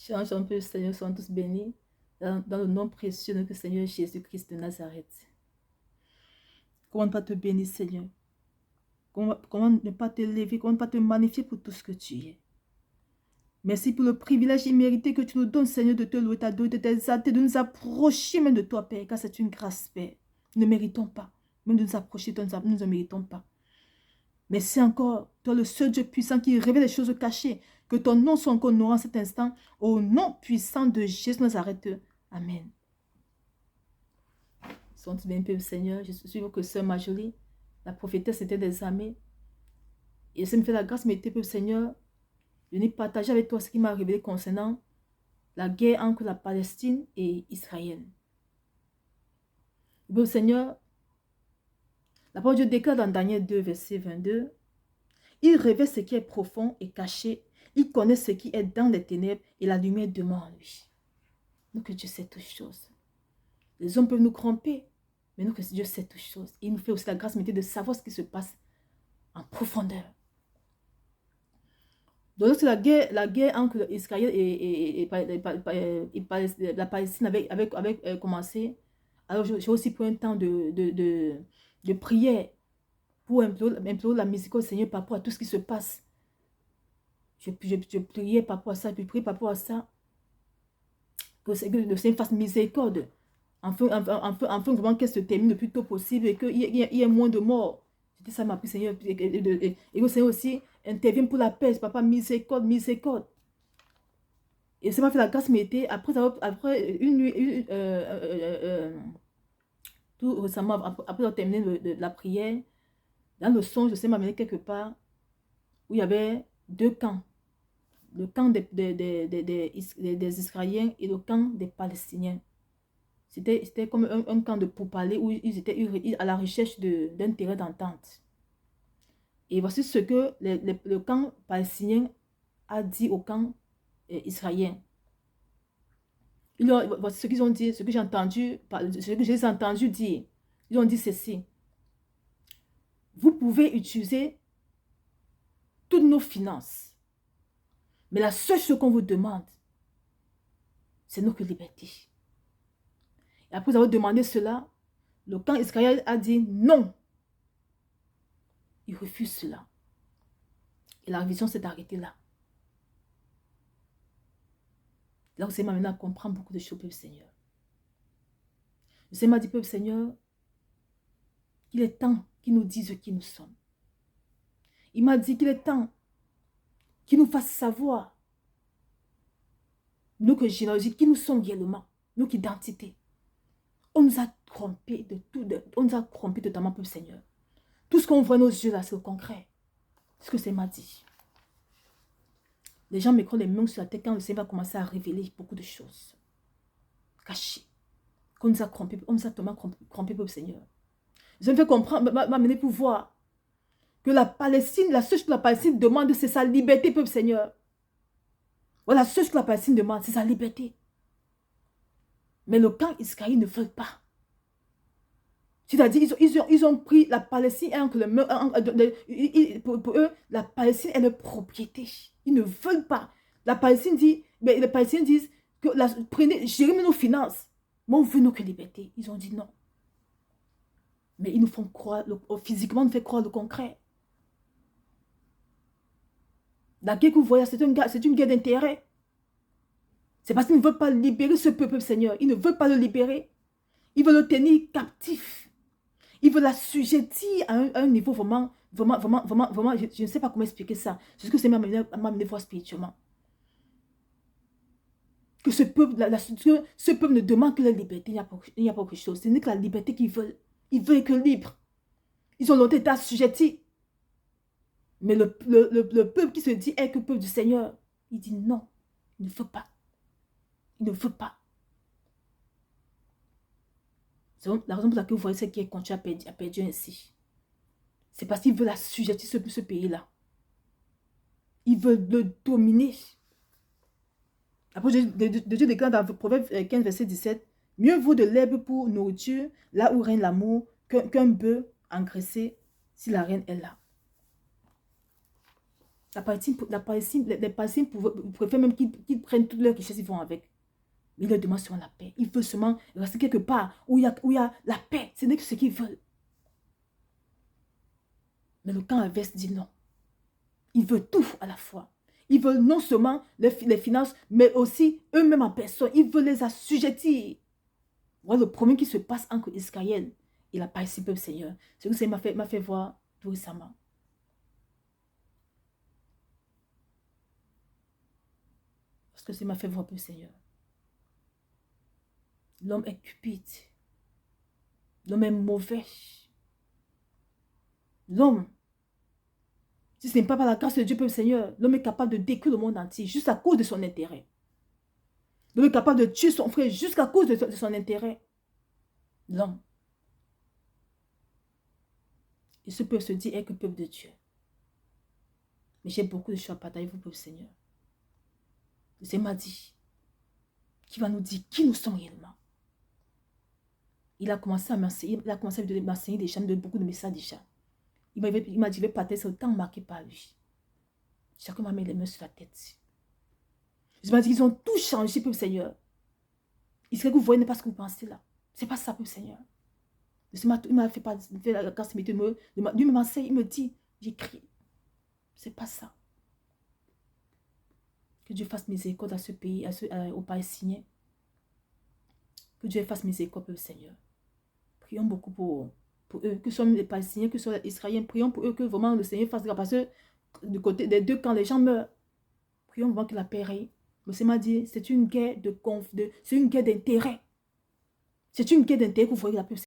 Change un peu, Seigneur, soyons tous bénis. Dans le nom précieux de notre Seigneur Jésus-Christ de Nazareth. Comment ne pas te bénir, Seigneur? Comment ne pas te lever? Comment ne pas te magnifier pour tout ce que tu es? Merci pour le privilège immérité que tu nous donnes, Seigneur, de te louer, t'adorer, de t'exalter, de nous approcher même de toi, Père, car c'est une grâce, Père. Nous ne méritons pas. Même de nous approcher, nous ne méritons pas. Mais c'est encore, toi le seul Dieu puissant qui révèle les choses cachées. Que ton nom soit encore honoré en cet instant. Au nom puissant de Jésus Nazareth. Amen. Sont-ils bien, Père Seigneur? Je suis que Sœur Marjorie, la prophétesse était des armées. Et ça me fait la grâce, mais Père Seigneur, de venir partager avec toi ce qui m'a révélé concernant la guerre entre la Palestine et Israël. Père Seigneur, la parole de Dieu déclare dans Daniel 2, verset 22, il révèle ce qui est profond et caché. Il connaît ce qui est dans les ténèbres et la lumière demeure en lui. Nous que Dieu sait toutes choses. Les hommes peuvent nous tromper, mais nous que Dieu sait toutes choses. Il nous fait aussi la grâce de savoir ce qui se passe en profondeur. Donc lorsque la guerre entre Israël et la Palestine avait commencé, alors j'ai aussi pris un temps de prière pour implorer la miséricorde au Seigneur par rapport à tout ce qui se passe. Je priais par rapport à ça, puis priais par rapport à ça. Que le Seigneur fasse miséricorde. Enfin vraiment qu'elle se termine le plus tôt possible et qu'il y ait moins de morts. C'était ça ma prière, Seigneur. Et le Seigneur aussi intervient pour la paix. Papa, miséricorde, miséricorde. Et ça m'a fait la grâce, mais après une nuit, tout récemment, après avoir terminé la prière, dans le songe, le Seigneur m'a amené quelque part où il y avait deux camps. Le camp des Israéliens et le camp des Palestiniens. C'était comme un camp de pourparlers où ils étaient à la recherche d'un terrain d'entente. Et voici ce que le camp palestinien a dit au camp israélien. Voici ce qu'ils ont dit, ce que j'ai entendu dire. Ils ont dit ceci. Vous pouvez utiliser toutes nos finances. Mais la seule chose qu'on vous demande, c'est notre liberté. Et après avoir demandé cela, le camp israélien a dit non. Il refuse cela. Et la révision s'est arrêtée là. Là où c'est maintenant à comprendre beaucoup de choses, peuple Seigneur. Le Seigneur m'a dit, peuple Seigneur, qu'il est temps qu'il nous dise qui nous sommes. Il m'a dit qu'il est temps qu'il nous fasse savoir, nous que généalogie, qui nous sommes réellement, notre identité. On nous a trompés de tout, on nous a trompés totalement, peuple Seigneur. Tout ce qu'on voit nos yeux là, c'est le concret. C'est ce que le Seigneur m'a dit. Les gens mettront les mains sur la tête quand le Seigneur va commencer à révéler beaucoup de choses cachées. Qu'on nous a trompés, on nous a totalement trompés, peuple Seigneur. Je me fais comprendre, m'amener pour voir que la Palestine, la seule chose que la Palestine demande, c'est sa liberté, peuple Seigneur. Voilà, la seule chose que la Palestine demande, c'est sa liberté. Mais le camp israélien ne veut pas. C'est-à-dire, ils ont pris la Palestine, pour eux, la Palestine est leur propriété. Ils ne veulent pas. La Palestine dit, mais les Palestiniens disent, que gérez nos finances. Mais on veut notre liberté. Ils ont dit non. Mais ils nous font croire, physiquement, nous fait croire le concret. La guerre que vous voyez, c'est une guerre d'intérêt. C'est parce qu'ils ne veulent pas libérer ce peuple, Seigneur. Ils ne veulent pas le libérer. Ils veulent le tenir captif. Ils veulent l'assujettir à un niveau vraiment, je ne sais pas comment expliquer ça. C'est ce que c'est m'a amené voir spirituellement. Que ce peuple ne demande que la liberté, il n'y a pas quelque chose. Ce n'est que la liberté qu'ils veulent. Ils veulent être libres. Ils ont longtemps été assujettis. Mais le peuple qui se dit est que le peuple du Seigneur, il dit non, il ne veut pas. Il ne veut pas. C'est la raison pour laquelle vous voyez ce qui est continue à perdre ainsi. C'est parce qu'ils veulent assujettir ce pays-là. Ils veulent le dominer. Après, Dieu déclare dans Proverbe 15, verset 17, mieux vaut de l'herbe pour nourriture, là où règne l'amour, qu'un bœuf engraissé si la reine est là. Les Palestiniens préfèrent même qu'ils prennent toutes leurs richesses, ils vont avec. Mais ils leur demandent seulement la paix. Ils veulent seulement rester quelque part où il y a la paix. Ce n'est que ce qu'ils veulent. Mais le camp adverse dit non. Ils veulent tout à la fois. Ils veulent non seulement les finances, mais aussi eux-mêmes en personne. Ils veulent les assujettir. Voilà le problème qui se passe entre Israël et la Palestine, peuple Seigneur. C'est que ça m'a fait voir tout récemment. Parce que ça m'a fait voir, peuple Seigneur. L'homme est cupide. L'homme est mauvais. L'homme, si ce n'est pas par la grâce de Dieu, peuple Seigneur, l'homme est capable de détruire le monde entier juste à cause de son intérêt. L'homme est capable de tuer son frère jusqu'à cause de son intérêt. L'homme. Et ce peuple se dit est que peuple de Dieu. Mais j'ai beaucoup de choses à partager, vous, peuple Seigneur. Le Seigneur m'a dit, qui va nous dire qui nous sommes réellement. Il a commencé à m'enseigner, il a commencé à m'enseigner déjà, me donner beaucoup de messages déjà. Il m'a dit, je vais partager ce temps marqué par lui. Chacun m'a mis les mains sur la tête. Je m'a dit, ils ont tout changé, peuple Seigneur. Il serait que vous voyez, n'est pas ce que vous pensez là. C'est pas ça, peuple Seigneur. Il m'a fait la grâce, lui m'enseigne, il me dit, j'écris. C'est pas ça. Que Dieu fasse miséricorde à ce pays, aux Palestiniens. Que Dieu fasse miséricorde, peuple Seigneur. Prions beaucoup pour eux, que ce soit les Palestiniens, que ce soit les Israéliens. Prions pour eux que vraiment le Seigneur fasse grâce. Parce que du côté des deux camps, les gens meurent. Prions vraiment que la paix règne. Le Seigneur m'a dit, c'est une guerre c'est une guerre d'intérêt. C'est une guerre d'intérêt que vous voyez la paix.